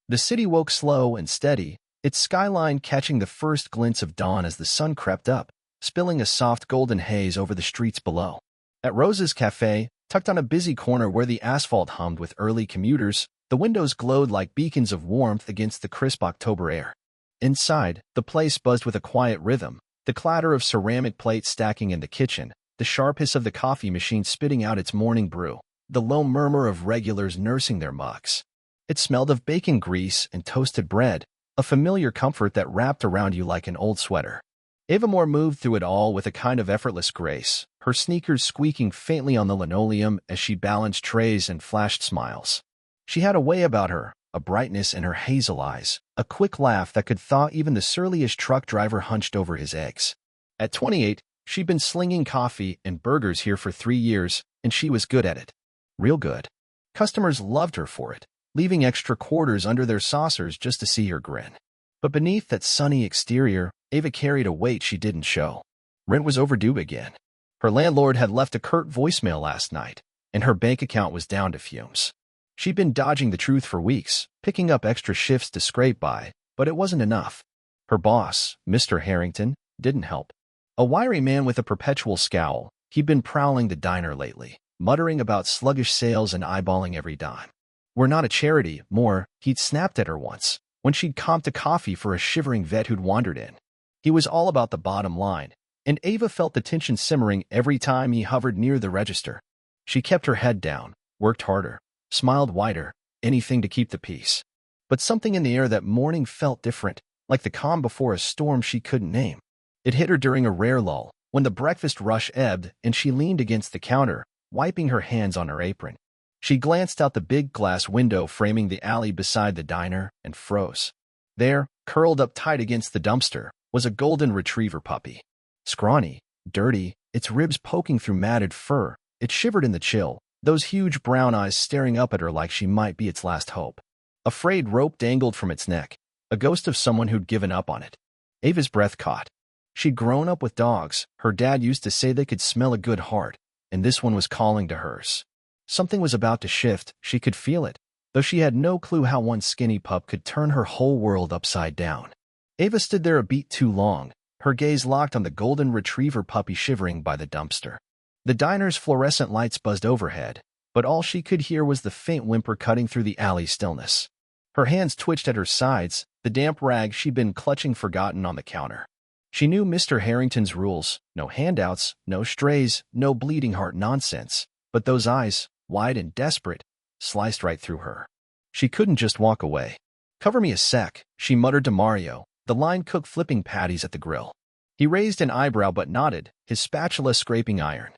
The city woke slow and steady, its skyline catching the first glints of dawn as the sun crept up, spilling a soft golden haze over the streets below. At Rose's Cafe, tucked on a busy corner where the asphalt hummed with early commuters, the windows glowed like beacons of warmth against the crisp October air. Inside, the place buzzed with a quiet rhythm, the clatter of ceramic plates stacking in the kitchen, the sharp hiss of the coffee machine spitting out its morning brew, the low murmur of regulars nursing their mugs. It smelled of bacon grease and toasted bread, a familiar comfort that wrapped around you like an old sweater. 𝐦𝐤𝐤 moved through it all with a kind of effortless grace, her sneakers squeaking faintly on the linoleum as she balanced trays and flashed smiles. She had a way about her, a brightness in her hazel eyes, a quick laugh that could thaw even the surliest truck driver hunched over his eggs. At 28, she'd been slinging coffee and burgers here for 3 years, and she was good at it. Real good. Customers loved her for it, leaving extra quarters under their saucers just to see her grin. But beneath that sunny exterior, 𝐦𝐤𝐤 carried a weight she didn't show. Rent was overdue again. Her landlord had left a curt voicemail last night, and her bank account was down to fumes. She'd been dodging the truth for weeks, picking up extra shifts to scrape by, but it wasn't enough. Her boss, Mr. Harrington, didn't help. A wiry man with a perpetual scowl, he'd been prowling the diner lately, muttering about sluggish sales and eyeballing every dime. "We're not a charity, more," he'd snapped at her once, when she'd comped a coffee for a shivering vet who'd wandered in. He was all about the bottom line, and 𝐦𝐤𝐤 felt the tension simmering every time he hovered near the register. She kept her head down, worked harder, smiled wider, anything to keep the peace. But something in the air that morning felt different, like the calm before a storm she couldn't name. It hit her during a rare lull, when the breakfast rush ebbed and she leaned against the counter, wiping her hands on her apron. She glanced out the big glass window framing the alley beside the diner and froze. There, curled up tight against the dumpster, was a golden retriever puppy. Scrawny, dirty, its ribs poking through matted fur, it shivered in the chill, those huge brown eyes staring up at her like she might be its last hope. A frayed rope dangled from its neck, a ghost of someone who'd given up on it. 𝐦𝐤𝐤's breath caught. She'd grown up with dogs. Her dad used to say they could smell a good heart, and this one was calling to hers. Something was about to shift, she could feel it, though she had no clue how one skinny pup could turn her whole world upside down. 𝐦𝐤𝐤 stood there a beat too long, her gaze locked on the golden retriever puppy shivering by the dumpster. The diner's fluorescent lights buzzed overhead, but all she could hear was the faint whimper cutting through the alley stillness. Her hands twitched at her sides, the damp rag she'd been clutching forgotten on the counter. She knew Mr. Harrington's rules: no handouts, no strays, no bleeding heart nonsense. But those eyes, wide and desperate, sliced right through her. She couldn't just walk away. "Cover me a sec," she muttered to Mario, the line cook flipping patties at the grill. He raised an eyebrow but nodded, his spatula scraping iron.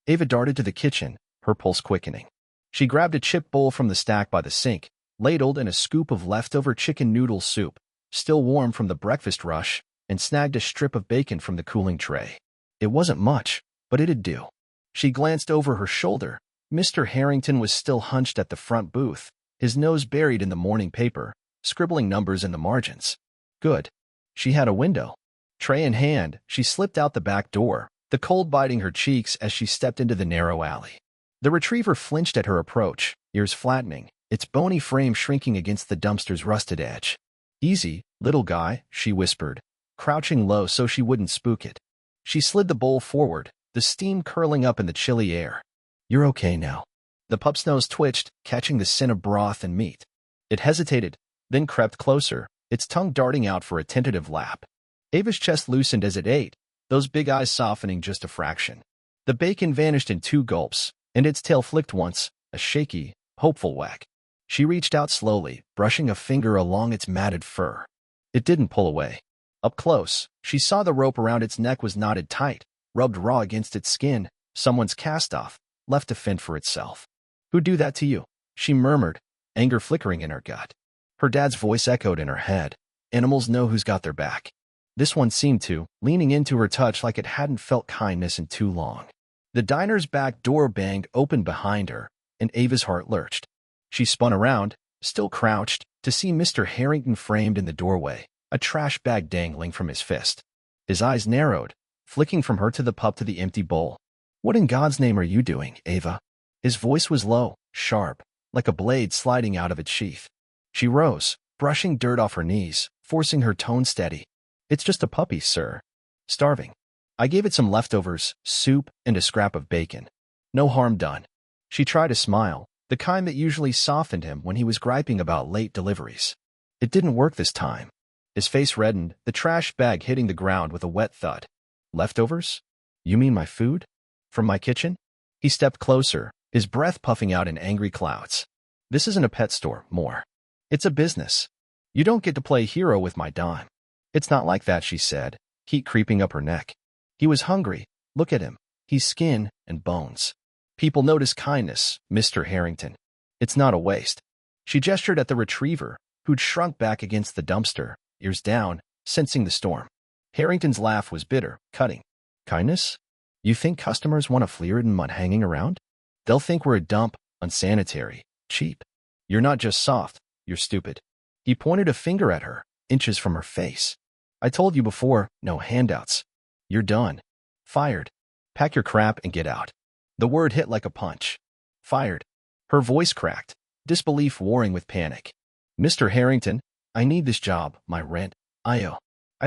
𝐦𝐤𝐤 darted to the kitchen, her pulse quickening. She grabbed a chip bowl from the stack by the sink, ladled in a scoop of leftover chicken noodle soup, still warm from the breakfast rush, and snagged a strip of bacon from the cooling tray. It wasn't much, but it'd do. She glanced over her shoulder. Mr. Harrington was still hunched at the front booth, his nose buried in the morning paper, scribbling numbers in the margins. Good. She had a window. Tray in hand, she slipped out the back door, the cold biting her cheeks as she stepped into the narrow alley. The retriever flinched at her approach, ears flattening, its bony frame shrinking against the dumpster's rusted edge. "Easy, little guy," she whispered, crouching low so she wouldn't spook it. She slid the bowl forward, the steam curling up in the chilly air. "You're okay now." The pup's nose twitched, catching the scent of broth and meat. It hesitated, then crept closer, its tongue darting out for a tentative lap. 𝐦𝐤𝐤's chest loosened as it ate, those big eyes softening just a fraction. The bacon vanished in 2 gulps, and its tail flicked once, a shaky, hopeful whack. She reached out slowly, brushing a finger along its matted fur. It didn't pull away. Up close, she saw the rope around its neck was knotted tight, rubbed raw against its skin, someone's cast-off, left to fend for itself. "Who'd do that to you?" she murmured, anger flickering in her gut. Her dad's voice echoed in her head. Animals know who's got their back. This one seemed to, leaning into her touch like it hadn't felt kindness in too long. The diner's back door banged open behind her, and 𝐦𝐤𝐤's heart lurched. She spun around, still crouched, to see Mr. Harrington framed in the doorway, a trash bag dangling from his fist. His eyes narrowed, flicking from her to the pup to the empty bowl. "What in God's name are you doing, 𝐦𝐤𝐤?" His voice was low, sharp, like a blade sliding out of its sheath. She rose, brushing dirt off her knees, forcing her tone steady. "It's just a puppy, sir. Starving. I gave it some leftovers, soup, and a scrap of bacon. No harm done." She tried to smile, the kind that usually softened him when he was griping about late deliveries. It didn't work this time. His face reddened, the trash bag hitting the ground with a wet thud. "Leftovers? You mean my food? From my kitchen?" He stepped closer, his breath puffing out in angry clouds. "This isn't a pet store, more. It's a business. You don't get to play hero with my dime." "It's not like that," she said, heat creeping up her neck. He was hungry. Look at him. He's skin and bones. "People notice kindness, Mr. Harrington. It's not a waste." She gestured at the retriever, who'd shrunk back against the dumpster, ears down, sensing the storm. Harrington's laugh was bitter, cutting. "Kindness? You think customers want a fleeridin mud hanging around? They'll think we're a dump, unsanitary, cheap. You're not just soft, you're stupid." He pointed a finger at her, inches from her face. "I told you before, no handouts. You're done. Fired. Pack your crap and get out." The word hit like a punch. Fired. Her voice cracked, disbelief warring with panic. "Mr. Harrington, I need this job, my rent. I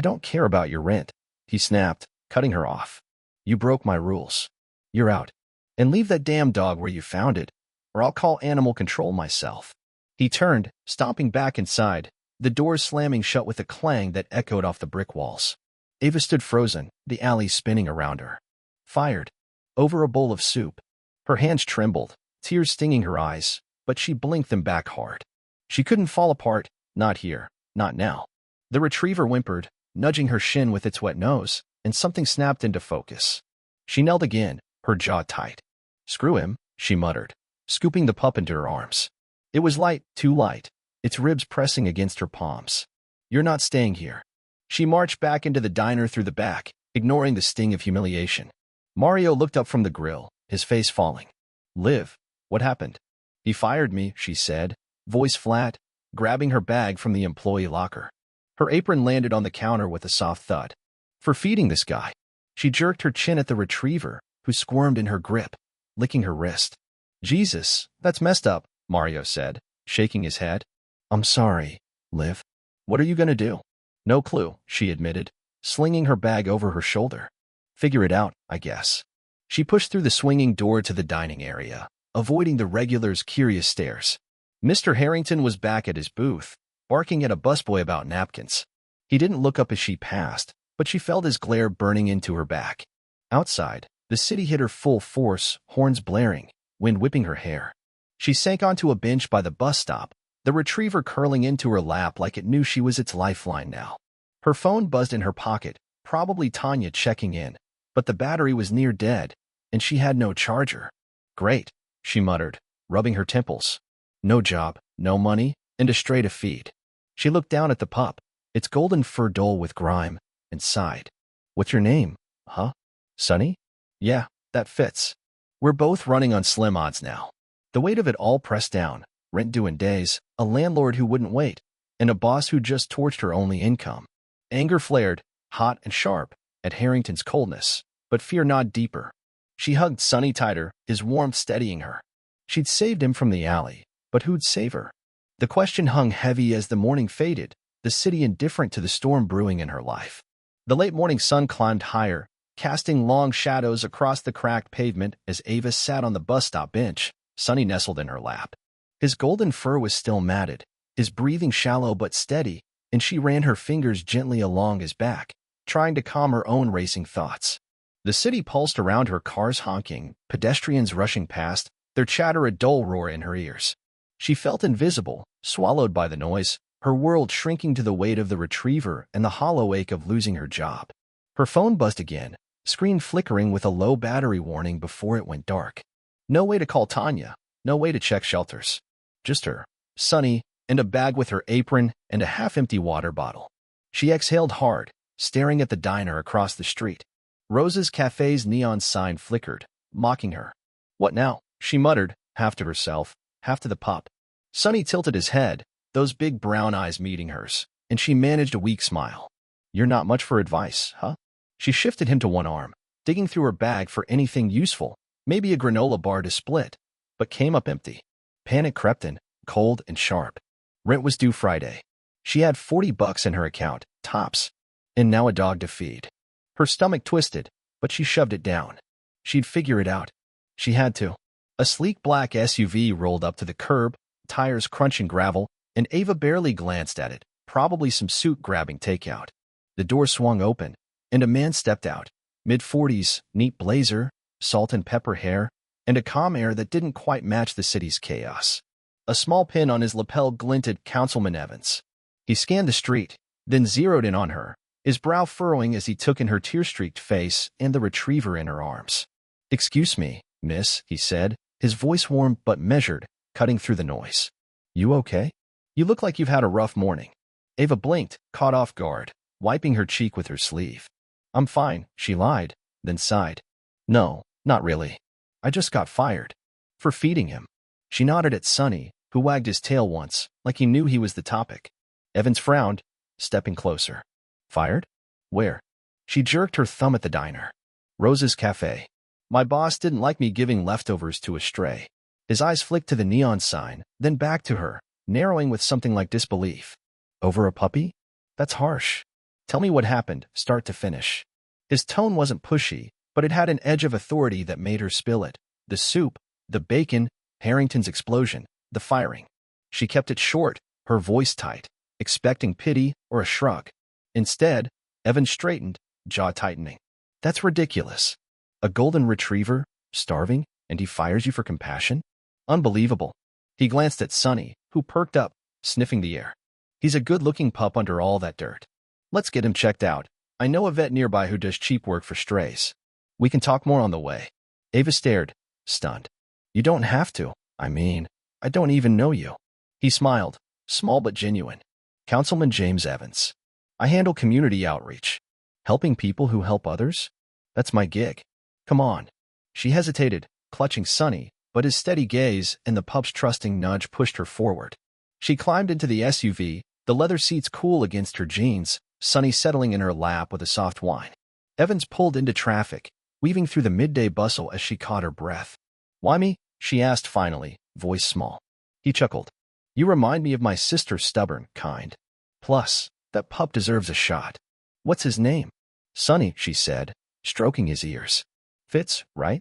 don't care about your rent," he snapped, cutting her off. "You broke my rules. You're out. And leave that damn dog where you found it, or I'll call animal control myself." He turned, stomping back inside, the doors slamming shut with a clang that echoed off the brick walls. Ava stood frozen, the alley spinning around her. Fired. Over a bowl of soup. Her hands trembled, tears stinging her eyes, but she blinked them back hard. She couldn't fall apart, not here, not now. The retriever whimpered, nudging her shin with its wet nose, and something snapped into focus. She knelt again, her jaw tight. "Screw him," she muttered, scooping the pup into her arms. It was light, too light, its ribs pressing against her palms. "You're not staying here." She marched back into the diner through the back, ignoring the sting of humiliation. Mario looked up from the grill, his face falling. "Liv, what happened?" "He fired me," she said, voice flat, grabbing her bag from the employee locker. Her apron landed on the counter with a soft thud. "For feeding this guy." She jerked her chin at the retriever, who squirmed in her grip, licking her wrist. "Jesus, that's messed up," Mario said, shaking his head. "I'm sorry, Liv. What are you gonna do?" "No clue," she admitted, slinging her bag over her shoulder. "Figure it out, I guess." She pushed through the swinging door to the dining area, avoiding the regulars' curious stares. Mr. Harrington was back at his booth, barking at a busboy about napkins. He didn't look up as she passed, but she felt his glare burning into her back. Outside, the city hit her full force, horns blaring, wind whipping her hair. She sank onto a bench by the bus stop, the retriever curling into her lap like it knew she was its lifeline now. Her phone buzzed in her pocket, probably Tanya checking in, but the battery was near dead, and she had no charger. "Great," she muttered, rubbing her temples. "No job, no money, and a stray to feed." She looked down at the pup, its golden fur dull with grime, and sighed. "What's your name, huh? Sonny?" "Yeah, that fits. We're both running on slim odds now." The weight of it all pressed down, rent due in days, a landlord who wouldn't wait, and a boss who just torched her only income. Anger flared, hot and sharp, at Harrington's coldness, but fear gnawed deeper. She hugged Sonny tighter, his warmth steadying her. She'd saved him from the alley, but who'd save her? The question hung heavy as the morning faded, the city indifferent to the storm brewing in her life. The late morning sun climbed higher, casting long shadows across the cracked pavement as Ava sat on the bus stop bench, Sonny nestled in her lap. His golden fur was still matted, his breathing shallow but steady, and she ran her fingers gently along his back, trying to calm her own racing thoughts. The city pulsed around her, cars honking, pedestrians rushing past, their chatter a dull roar in her ears. She felt invisible, swallowed by the noise, her world shrinking to the weight of the retriever and the hollow ache of losing her job. Her phone buzzed again, screen flickering with a low battery warning before it went dark. No way to call Tanya, no way to check shelters. Just her, Sonny, and a bag with her apron and a half-empty water bottle. She exhaled hard, staring at the diner across the street. Rose's Cafe's neon sign flickered, mocking her. "What now?" she muttered, half to herself, half to the pup. Sonny tilted his head, those big brown eyes meeting hers, and she managed a weak smile. "You're not much for advice, huh?" She shifted him to one arm, digging through her bag for anything useful, maybe a granola bar to split, but came up empty. Panic crept in, cold and sharp. Rent was due Friday. She had $40 in her account, tops, and now a dog to feed. Her stomach twisted, but she shoved it down. She'd figure it out. She had to. A sleek black SUV rolled up to the curb, tires crunching gravel, and Ava barely glanced at it, probably some suit-grabbing takeout. The door swung open, and a man stepped out, mid-40s, neat blazer, salt and pepper hair, and a calm air that didn't quite match the city's chaos. A small pin on his lapel glinted Councilman Evans. He scanned the street, then zeroed in on her, his brow furrowing as he took in her tear-streaked face and the retriever in her arms. "Excuse me, miss," he said, his voice warm but measured, cutting through the noise. "You okay? You look like you've had a rough morning." Ava blinked, caught off guard, wiping her cheek with her sleeve. "I'm fine," she lied, then sighed. "No, not really. I just got fired." For feeding him. She nodded at Sonny, who wagged his tail once, like he knew he was the topic. Evans frowned, stepping closer. "Fired? Where?" She jerked her thumb at the diner. "Rose's Cafe. My boss didn't like me giving leftovers to a stray." His eyes flicked to the neon sign, then back to her, narrowing with something like disbelief. "Over a puppy? That's harsh. Tell me what happened, start to finish." His tone wasn't pushy, but it had an edge of authority that made her spill it. The soup, the bacon, Harrington's explosion, the firing. She kept it short, her voice tight, expecting pity or a shrug. Instead, Evans straightened, jaw tightening. "That's ridiculous. A golden retriever, starving, and he fires you for compassion? Unbelievable." He glanced at Sonny, who perked up, sniffing the air. "He's a good-looking pup under all that dirt. Let's get him checked out. I know a vet nearby who does cheap work for strays. We can talk more on the way." Ava stared, stunned. "You don't have to. I mean, I don't even know you." He smiled, small but genuine. "Councilman James Evans. I handle community outreach. Helping people who help others? That's my gig. Come on." She hesitated, clutching Sonny, but his steady gaze and the pup's trusting nudge pushed her forward. She climbed into the SUV, the leather seats cool against her jeans, Sonny settling in her lap with a soft whine. Evans pulled into traffic, weaving through the midday bustle as she caught her breath. "Why me?" she asked finally, voice small. He chuckled. "You remind me of my sister, stubborn, kind. Plus, that pup deserves a shot." "What's his name?" "Sonny," she said, stroking his ears. "Fits, right?"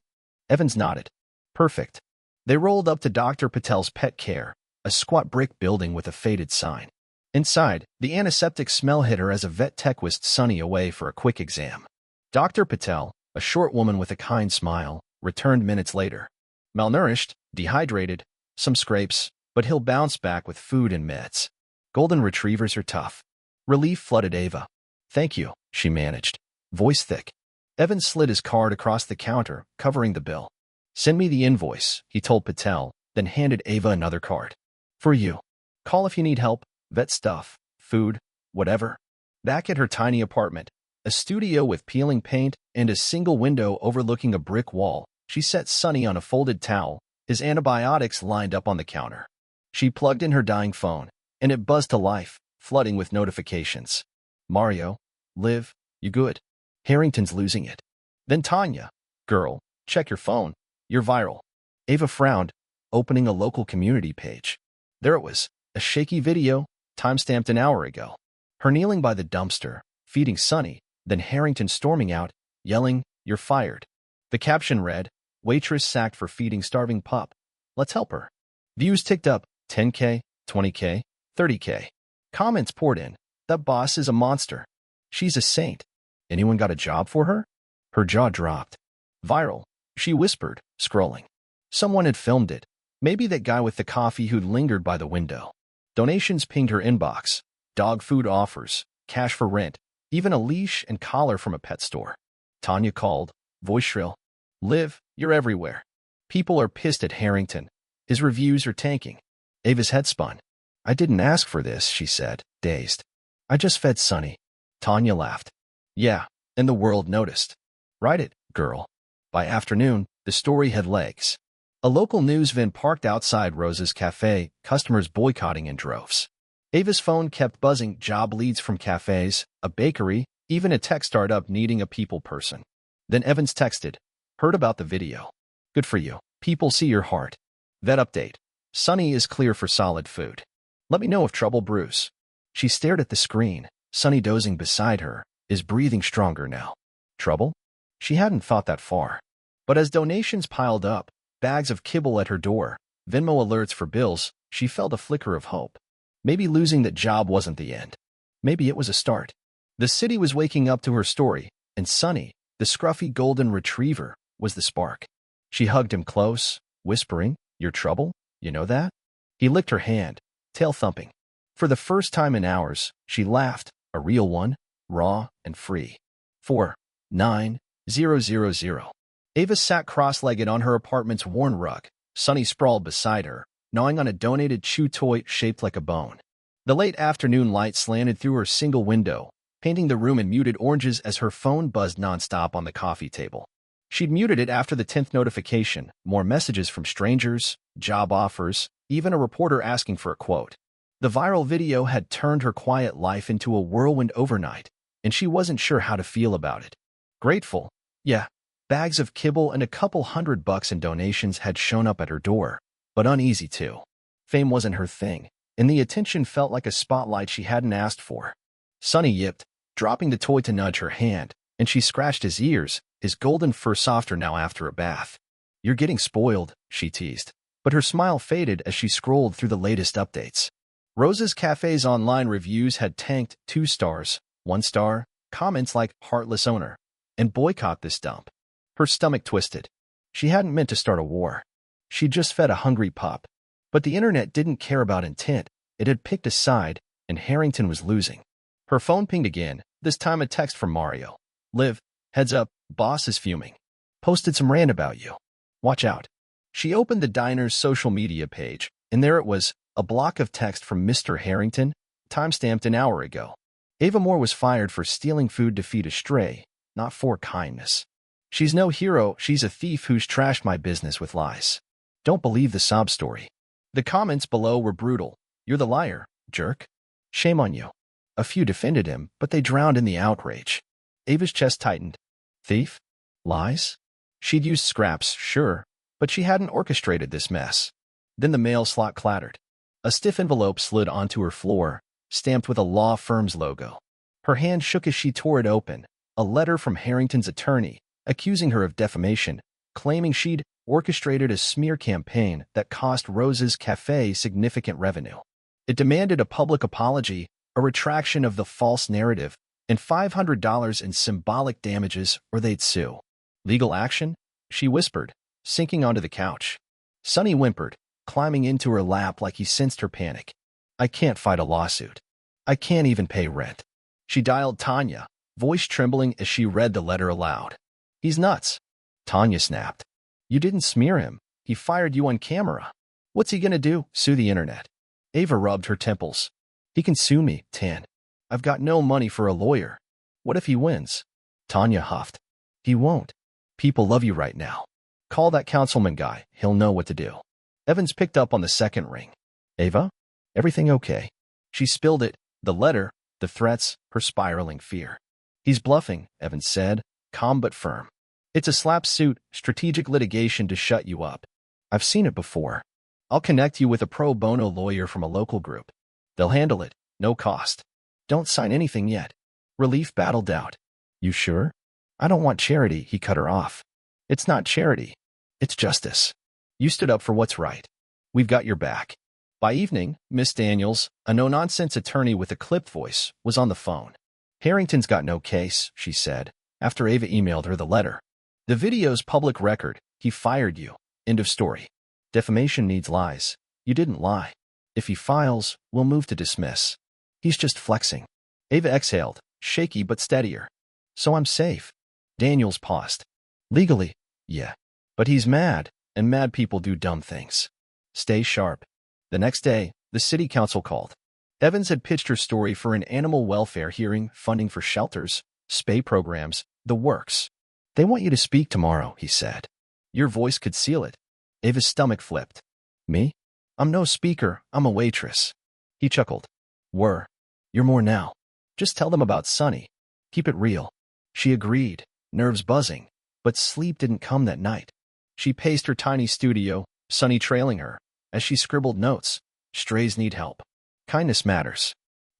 Evans nodded. "Perfect." They rolled up to Dr. Patel's Pet Care, a squat brick building with a faded sign. Inside, the antiseptic smell hit her as a vet tech whisked Sonny away for a quick exam. Dr. Patel, a short woman with a kind smile, returned minutes later. "Malnourished, dehydrated, some scrapes, but he'll bounce back with food and meds. Golden retrievers are tough." Relief flooded Ava. "Thank you," she managed, voice thick. Evans slid his card across the counter, covering the bill. "Send me the invoice," he told Patel, then handed Ava another card. "For you. Call if you need help, vet stuff, food, whatever." Back at her tiny apartment, a studio with peeling paint and a single window overlooking a brick wall, she set Sonny on a folded towel, his antibiotics lined up on the counter. She plugged in her dying phone, and it buzzed to life, flooding with notifications. "Mario, Liv, you good? Harrington's losing it." Then Tanya, "Girl, check your phone. You're viral." Ava frowned, opening a local community page. There it was, a shaky video, timestamped an hour ago. Her kneeling by the dumpster, feeding Sonny, then Harrington storming out, yelling, "You're fired." The caption read, "Waitress sacked for feeding starving pup. Let's help her." Views ticked up, 10K, 20K, 30K. Comments poured in, "That boss is a monster. She's a saint. Anyone got a job for her?" Her jaw dropped. "Viral," she whispered, scrolling. Someone had filmed it. Maybe that guy with the coffee who'd lingered by the window. Donations pinged her inbox. Dog food offers, cash for rent, even a leash and collar from a pet store. Tanya called, voice shrill. "Liv, you're everywhere. People are pissed at Harrington. His reviews are tanking." Ava's head spun. "I didn't ask for this," she said, dazed. "I just fed Sonny." Tanya laughed. "Yeah, and the world noticed. Write it, girl." By afternoon, the story had legs. A local news van parked outside Rose's Cafe, customers boycotting in droves. Ava's phone kept buzzing job leads from cafes, a bakery, even a tech startup needing a people person. Then Evans texted, "Heard about the video. Good for you. People see your heart. Vet update. Sonny is clear for solid food. Let me know if trouble brews." She stared at the screen, Sunny dozing beside her, is breathing stronger now. Trouble? She hadn't thought that far. But as donations piled up, bags of kibble at her door, Venmo alerts for bills, she felt a flicker of hope. Maybe losing that job wasn't the end. Maybe it was a start. The city was waking up to her story, and Sunny, the scruffy golden retriever, was the spark. She hugged him close, whispering, "Your trouble? You know that?" He licked her hand, tail thumping. For the first time in hours, she laughed, a real one, raw and free. 49000. Ava sat cross-legged on her apartment's worn rug. Sunny sprawled beside her, gnawing on a donated chew toy shaped like a bone. The late afternoon light slanted through her single window, painting the room in muted oranges as her phone buzzed nonstop on the coffee table. She'd muted it after the 10th notification, more messages from strangers, job offers, even a reporter asking for a quote. The viral video had turned her quiet life into a whirlwind overnight, and she wasn't sure how to feel about it. Grateful, yeah, bags of kibble and a couple $100 in donations had shown up at her door, but uneasy too. Fame wasn't her thing, and the attention felt like a spotlight she hadn't asked for. Sunny yipped, dropping the toy to nudge her hand, and she scratched his ears, his golden fur softer now after a bath. "You're getting spoiled," she teased, but her smile faded as she scrolled through the latest updates. Rose's Cafe's online reviews had tanked 2 stars, 1 star, comments like "heartless owner," and "boycott this dump." Her stomach twisted. She hadn't meant to start a war. She'd just fed a hungry pup. But the internet didn't care about intent. It had picked a side, and Harrington was losing. Her phone pinged again, this time a text from Mario. "Liv, heads up, boss is fuming. Posted some rant about you. Watch out." She opened the diner's social media page, and there it was, a block of text from Mr. Harrington, timestamped an hour ago. Ava Moore was fired for stealing food to feed a stray, not for kindness. "She's no hero, she's a thief who's trashed my business with lies. Don't believe the sob story." The comments below were brutal. "You're the liar, jerk. Shame on you." A few defended him, but they drowned in the outrage. Ava's chest tightened. Thief? Lies? She'd used scraps, sure, but she hadn't orchestrated this mess. Then the mail slot clattered. A stiff envelope slid onto her floor, stamped with a law firm's logo. Her hand shook as she tore it open, a letter from Harrington's attorney, accusing her of defamation, claiming she'd orchestrated a smear campaign that cost Rose's Cafe significant revenue. It demanded a public apology, a retraction of the false narrative, and $500 in symbolic damages or they'd sue. "Legal action?" she whispered, sinking onto the couch. Sunny whimpered, climbing into her lap like he sensed her panic. "I can't fight a lawsuit. I can't even pay rent." She dialed Tanya, voice trembling as she read the letter aloud. "He's nuts." Tanya snapped. "You didn't smear him. He fired you on camera. What's he gonna do? Sue the internet?" Ava rubbed her temples. "He can sue me, Tan. I've got no money for a lawyer. What if he wins?" Tanya huffed. "He won't. People love you right now. Call that councilman guy. He'll know what to do." Evans picked up on the second ring. "Ava? Everything okay?" She spilled it, the letter, the threats, her spiraling fear. "He's bluffing," Evans said, calm but firm. "It's a slap suit, strategic litigation to shut you up. I've seen it before. I'll connect you with a pro bono lawyer from a local group. They'll handle it, no cost. Don't sign anything yet." Relief battled out. "You sure?" "I don't want charity," he cut her off. "It's not charity. It's justice. You stood up for what's right. We've got your back." By evening, Miss Daniels, a no-nonsense attorney with a clipped voice, was on the phone. "Harrington's got no case," she said, after Ava emailed her the letter. "The video's public record. He fired you. End of story. Defamation needs lies. You didn't lie. If he files, we'll move to dismiss. He's just flexing." Ava exhaled, shaky but steadier. "So I'm safe." Daniels paused. "Legally, yeah. But he's mad, and mad people do dumb things. Stay sharp." The next day, the city council called. Evans had pitched her story for an animal welfare hearing, funding for shelters, spay programs, the works. "They want you to speak tomorrow," he said. "Your voice could seal it." Ava's stomach flipped. "Me? I'm no speaker, I'm a waitress." He chuckled. "Were. You're more now. Just tell them about Sunny. Keep it real." She agreed, nerves buzzing, but sleep didn't come that night. She paced her tiny studio, Sunny trailing her, as she scribbled notes. "Strays need help. Kindness matters.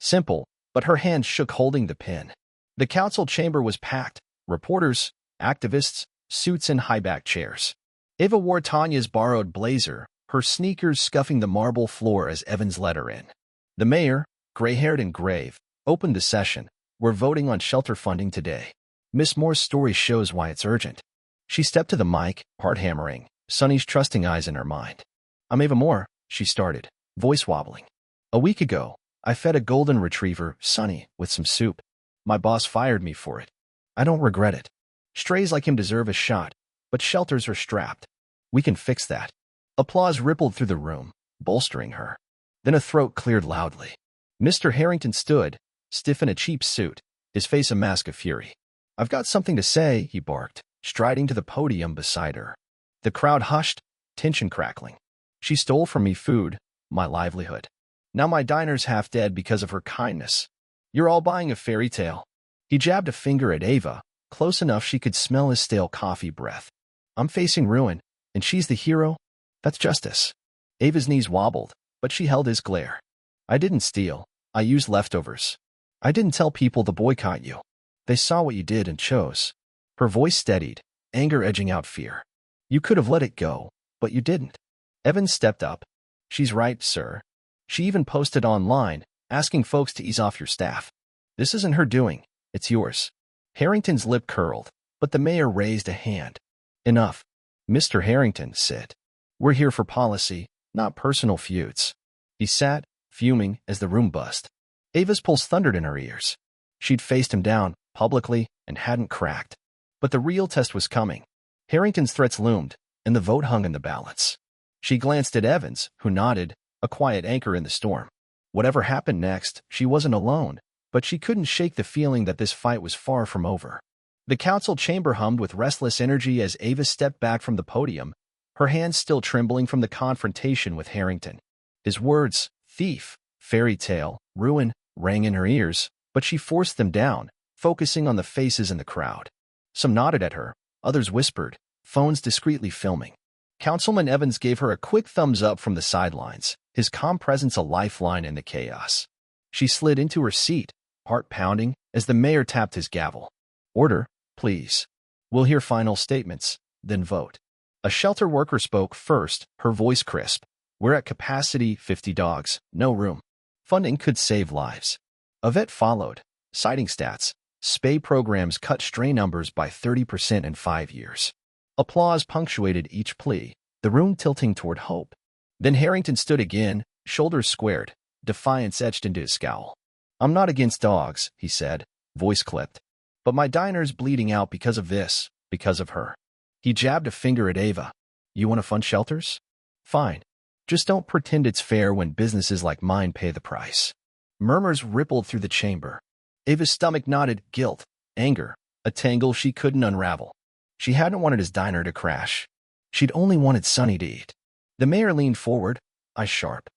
Simple, but her hand shook holding the pen. The council chamber was packed. Reporters, activists, suits in high-back chairs. Eva wore Tanya's borrowed blazer, her sneakers scuffing the marble floor as Evans let her in. The mayor, gray-haired and grave, opened the session. We're voting on shelter funding today. Miss Moore's story shows why it's urgent. She stepped to the mic, heart hammering, Sunny's trusting eyes in her mind. I'm Eva Moore, she started, voice wobbling. A week ago, I fed a golden retriever, Sunny, with some soup. My boss fired me for it. I don't regret it. Strays like him deserve a shot, but shelters are strapped. We can fix that. Applause rippled through the room, bolstering her. Then a throat cleared loudly. Mr. Harrington stood, stiff in a cheap suit, his face a mask of fury. I've got something to say, he barked, striding to the podium beside her. The crowd hushed, tension crackling. She stole from me food, my livelihood. Now my diner's half dead because of her kindness. You're all buying a fairy tale. He jabbed a finger at Eva, close enough she could smell his stale coffee breath. I'm facing ruin, and she's the hero? That's justice. Eva's knees wobbled, but she held his glare. I didn't steal. I used leftovers. I didn't tell people to boycott you. They saw what you did and chose. Her voice steadied, anger edging out fear. You could have let it go, but you didn't. Evans stepped up. She's right, sir. She even posted online, asking folks to ease off your staff. This isn't her doing. It's yours. Harrington's lip curled, but the mayor raised a hand. Enough. Mr. Harrington said. We're here for policy, not personal feuds. He sat, fuming, as the room buzzed. Eva's pulse thundered in her ears. She'd faced him down, publicly, and hadn't cracked. But the real test was coming. Harrington's threats loomed, and the vote hung in the balance. She glanced at Evans, who nodded, a quiet anchor in the storm. Whatever happened next, she wasn't alone, but she couldn't shake the feeling that this fight was far from over. The council chamber hummed with restless energy as Eva stepped back from the podium, her hands still trembling from the confrontation with Harrington. His words, thief, fairy tale, ruin, rang in her ears, but she forced them down, focusing on the faces in the crowd. Some nodded at her, others whispered, phones discreetly filming. Councilman Evans gave her a quick thumbs up from the sidelines, his calm presence a lifeline in the chaos. She slid into her seat, heart pounding, as the mayor tapped his gavel. Order, please. We'll hear final statements, then vote. A shelter worker spoke first, her voice crisp. We're at capacity, 50 dogs, no room. Funding could save lives. A vet followed, citing stats. Spay programs cut stray numbers by 30% in 5 years. Applause punctuated each plea, the room tilting toward hope. Then Harrington stood again, shoulders squared, defiance etched into his scowl. I'm not against dogs, he said, voice clipped. But my diner's bleeding out because of this, because of her. He jabbed a finger at Eva. You want to fund shelters? Fine. Just don't pretend it's fair when businesses like mine pay the price. Murmurs rippled through the chamber. Eva's stomach knotted, guilt, anger, a tangle she couldn't unravel. She hadn't wanted his diner to crash. She'd only wanted Sunny to eat. The mayor leaned forward, eyes sharp.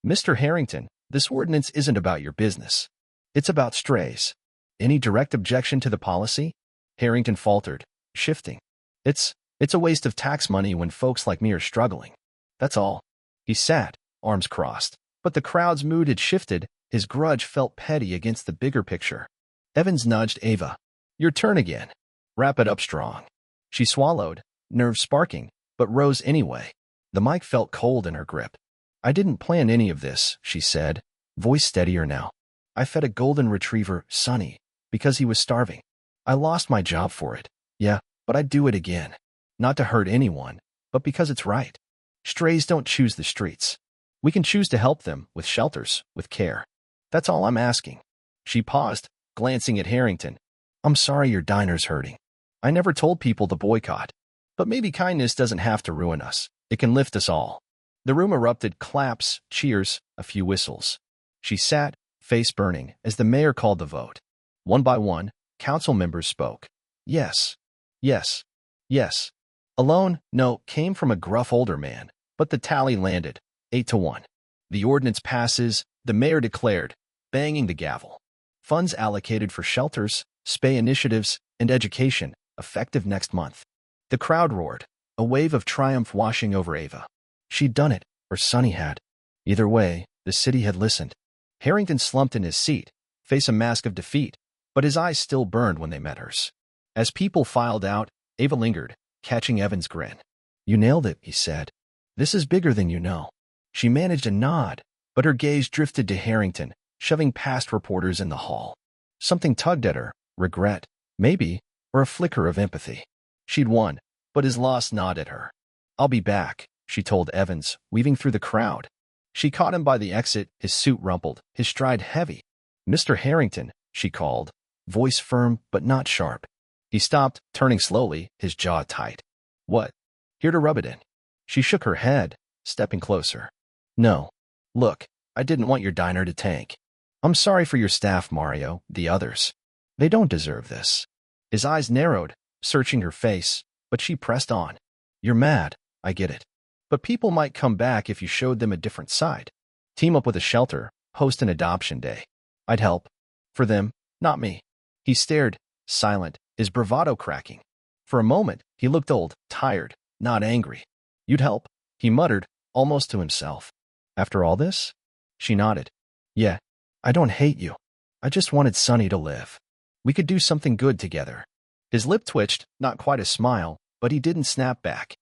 Mr. Harrington, this ordinance isn't about your business. It's about strays. Any direct objection to the policy? Harrington faltered, shifting. It's a waste of tax money when folks like me are struggling. That's all. He sat, arms crossed. But the crowd's mood had shifted. His grudge felt petty against the bigger picture. Evans nudged Eva. Your turn again. Wrap it up strong. She swallowed, nerves sparking, but rose anyway. The mic felt cold in her grip. I didn't plan any of this, she said, voice steadier now. I fed a golden retriever, Sunny, because he was starving. I lost my job for it. Yeah, but I'd do it again. Not to hurt anyone, but because it's right. Strays don't choose the streets. We can choose to help them, with shelters, with care. That's all I'm asking. She paused, glancing at Harrington. I'm sorry your diner's hurting. I never told people to boycott. But maybe kindness doesn't have to ruin us. It can lift us all. The room erupted, claps, cheers, a few whistles. She sat, face burning, as the mayor called the vote. One by one, council members spoke. Yes. Yes. Yes. Alone, no, came from a gruff older man, but the tally landed, 8-1. The ordinance passes, the mayor declared, banging the gavel. Funds allocated for shelters, spay initiatives, and education, effective next month. The crowd roared, a wave of triumph washing over Eva. She'd done it, or Sunny had. Either way, the city had listened. Harrington slumped in his seat, face a mask of defeat, but his eyes still burned when they met hers. As people filed out, Ava lingered, catching Evan's grin. "You nailed it," he said. "This is bigger than you know." She managed a nod, but her gaze drifted to Harrington, shoving past reporters in the hall. Something tugged at her, regret, maybe, or a flicker of empathy. She'd won, but his loss gnawed at her. "I'll be back," she told Evans, weaving through the crowd. She caught him by the exit, his suit rumpled, his stride heavy. "Mr. Harrington," she called, voice firm but not sharp. He stopped, turning slowly, his jaw tight. "What?" "Here to rub it in." She shook her head, stepping closer. "No. Look, I didn't want your diner to tank. I'm sorry for your staff, Mario, the others. They don't deserve this." His eyes narrowed, searching her face, but she pressed on. "You're mad, I get it. But people might come back if you showed them a different side. Team up with a shelter, host an adoption day. I'd help. For them, not me." He stared, silent, his bravado cracking. For a moment, he looked old, tired, not angry. "You'd help," he muttered, almost to himself. "After all this?" She nodded. "Yeah, I don't hate you. I just wanted Sonny to live. We could do something good together." His lip twitched, not quite a smile, but he didn't snap back.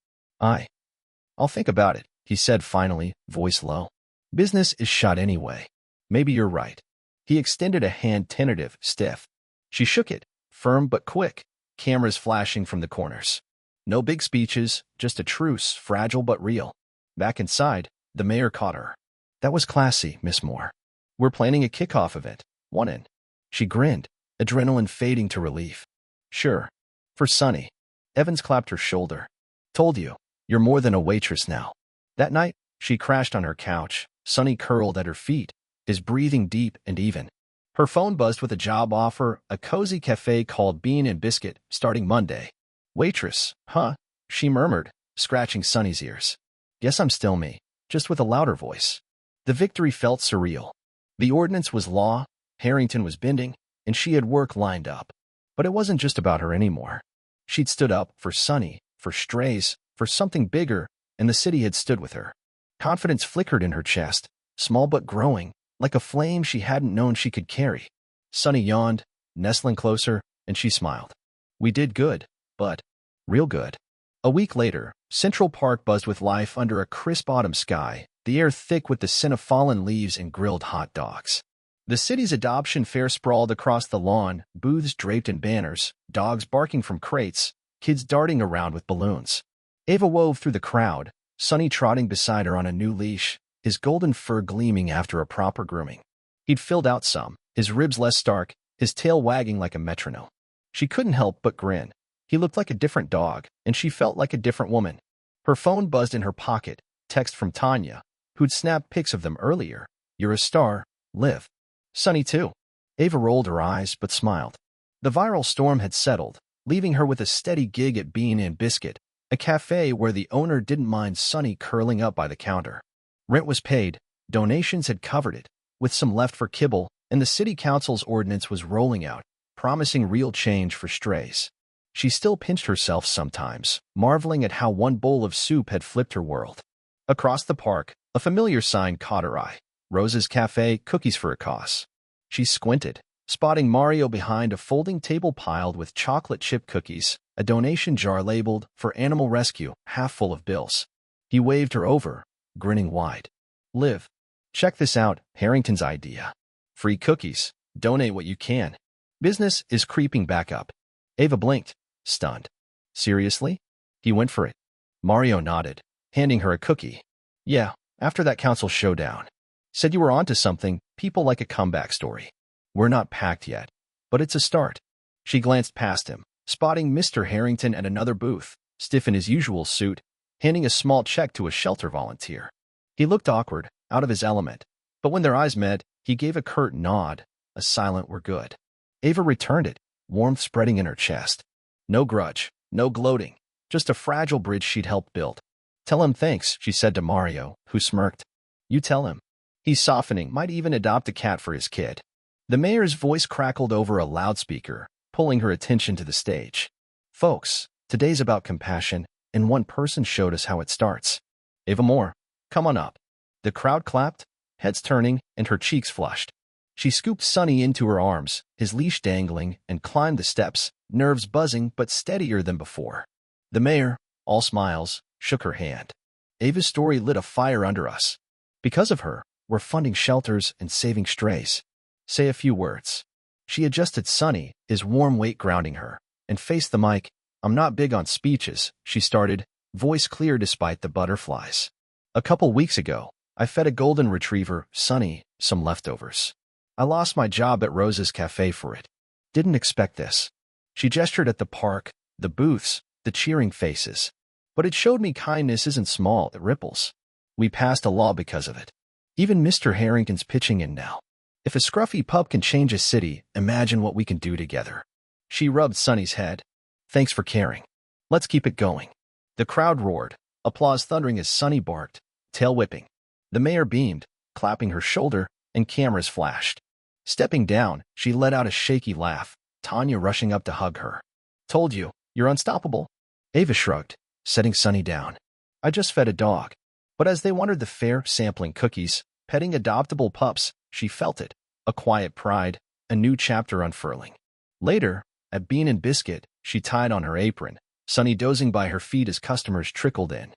I'll think about it," he said finally, voice low. "Business is shot anyway. Maybe you're right." He extended a hand, tentative, stiff. She shook it, firm but quick, cameras flashing from the corners. No big speeches, just a truce, fragile but real. Back inside, the mayor caught her. "That was classy, Miss Moore. We're planning a kickoff event. Want in?" She grinned, adrenaline fading to relief. "Sure. For Sonny." Evans clapped her shoulder. "Told you, you're more than a waitress now." That night, she crashed on her couch, Sonny curled at her feet, his breathing deep and even. Her phone buzzed with a job offer, a cozy cafe called Bean and Biscuit, starting Monday. "Waitress, huh?" she murmured, scratching Sonny's ears. "Guess I'm still me, just with a louder voice." The victory felt surreal. The ordinance was law, Harrington was bending, and she had work lined up. But it wasn't just about her anymore. She'd stood up for Sonny, for strays, for something bigger, and the city had stood with her. Confidence flickered in her chest, small but growing, like a flame she hadn't known she could carry. Sonny yawned, nestling closer, and she smiled. "We did good, but real good." A week later, Central Park buzzed with life under a crisp autumn sky, the air thick with the scent of fallen leaves and grilled hot dogs. The city's adoption fair sprawled across the lawn, booths draped in banners, dogs barking from crates, kids darting around with balloons. Ava wove through the crowd, Sonny trotting beside her on a new leash, his golden fur gleaming after a proper grooming. He'd filled out some, his ribs less stark, his tail wagging like a metronome. She couldn't help but grin. He looked like a different dog, and she felt like a different woman. Her phone buzzed in her pocket, text from Tanya, who'd snapped pics of them earlier. "You're a star, live." Sonny too. Ava rolled her eyes but smiled. The viral storm had settled, leaving her with a steady gig at Bean and Biscuit, a cafe where the owner didn't mind Sonny curling up by the counter. Rent was paid, donations had covered it, with some left for kibble, and the city council's ordinance was rolling out, promising real change for strays. She still pinched herself sometimes, marveling at how one bowl of soup had flipped her world. Across the park, a familiar sign caught her eye. "Rose's Cafe, cookies for $1." She squinted, spotting Mario behind a folding table piled with chocolate chip cookies, a donation jar labeled "For Animal Rescue," half full of bills. He waved her over, grinning wide. "Liv, check this out, Harrington's idea. Free cookies, donate what you can. Business is creeping back up." Ava blinked, stunned. "Seriously?" He went for it. Mario nodded, handing her a cookie. "Yeah, after that council showdown. Said you were onto something, people like a comeback story. We're not packed yet, but it's a start." She glanced past him, spotting Mr. Harrington at another booth, stiff in his usual suit, handing a small check to a shelter volunteer. He looked awkward, out of his element, but when their eyes met, he gave a curt nod, a silent "we're good." Ava returned it, warmth spreading in her chest. No grudge, no gloating, just a fragile bridge she'd helped build. "Tell him thanks," she said to Mario, who smirked. "You tell him. He's softening, might even adopt a cat for his kid." The mayor's voice crackled over a loudspeaker, pulling her attention to the stage. "Folks, today's about compassion, and one person showed us how it starts. Ava Moore, come on up." The crowd clapped, heads turning and her cheeks flushed. She scooped Sunny into her arms, his leash dangling, and climbed the steps, nerves buzzing but steadier than before. The mayor, all smiles, shook her hand. Ava's story lit a fire under us. Because of her, we're funding shelters and saving strays. Say a few words. She adjusted Sunny, his warm weight grounding her, and faced the mic. I'm not big on speeches, she started, voice clear despite the butterflies. A couple weeks ago, I fed a golden retriever, Sunny, some leftovers. I lost my job at Rose's Cafe for it. Didn't expect this. She gestured at the park, the booths, the cheering faces. But it showed me kindness isn't small, it ripples. We passed a law because of it. Even Mr. Harrington's pitching in now. If a scruffy pup can change a city, imagine what we can do together. She rubbed Sunny's head. Thanks for caring. Let's keep it going. The crowd roared, applause thundering as Sunny barked, tail whipping. The mayor beamed, clapping her shoulder, and cameras flashed. Stepping down, she let out a shaky laugh, Tanya rushing up to hug her. Told you, you're unstoppable. Ava shrugged, setting Sunny down. I just fed a dog. But as they wandered the fair, sampling cookies, petting adoptable pups, she felt it, a quiet pride, a new chapter unfurling. Later, at Bean and Biscuit, she tied on her apron, Sunny dozing by her feet as customers trickled in.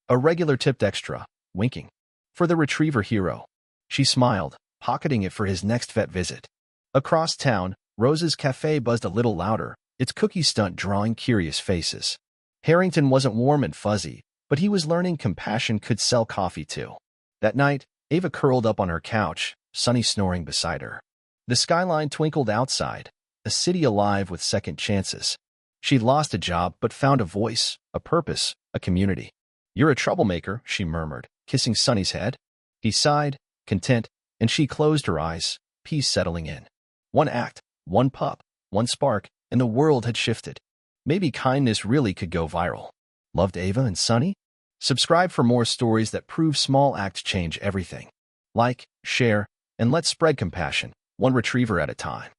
A regular tipped extra, winking. For the retriever hero. She smiled, pocketing it for his next vet visit. Across town, Rose's Cafe buzzed a little louder, its cookie stunt drawing curious faces. Harrington wasn't warm and fuzzy, but he was learning compassion could sell coffee too. That night, Ava curled up on her couch, Sunny snoring beside her. The skyline twinkled outside, a city alive with second chances. She'd lost a job but found a voice, a purpose, a community. You're a troublemaker, she murmured, kissing Sunny's head. He sighed, content, and she closed her eyes, peace settling in. One act, one pup, one spark, and the world had shifted. Maybe kindness really could go viral. Loved Ava and Sunny? Subscribe for more stories that prove small acts change everything. Like, share, and let's spread compassion, one retriever at a time.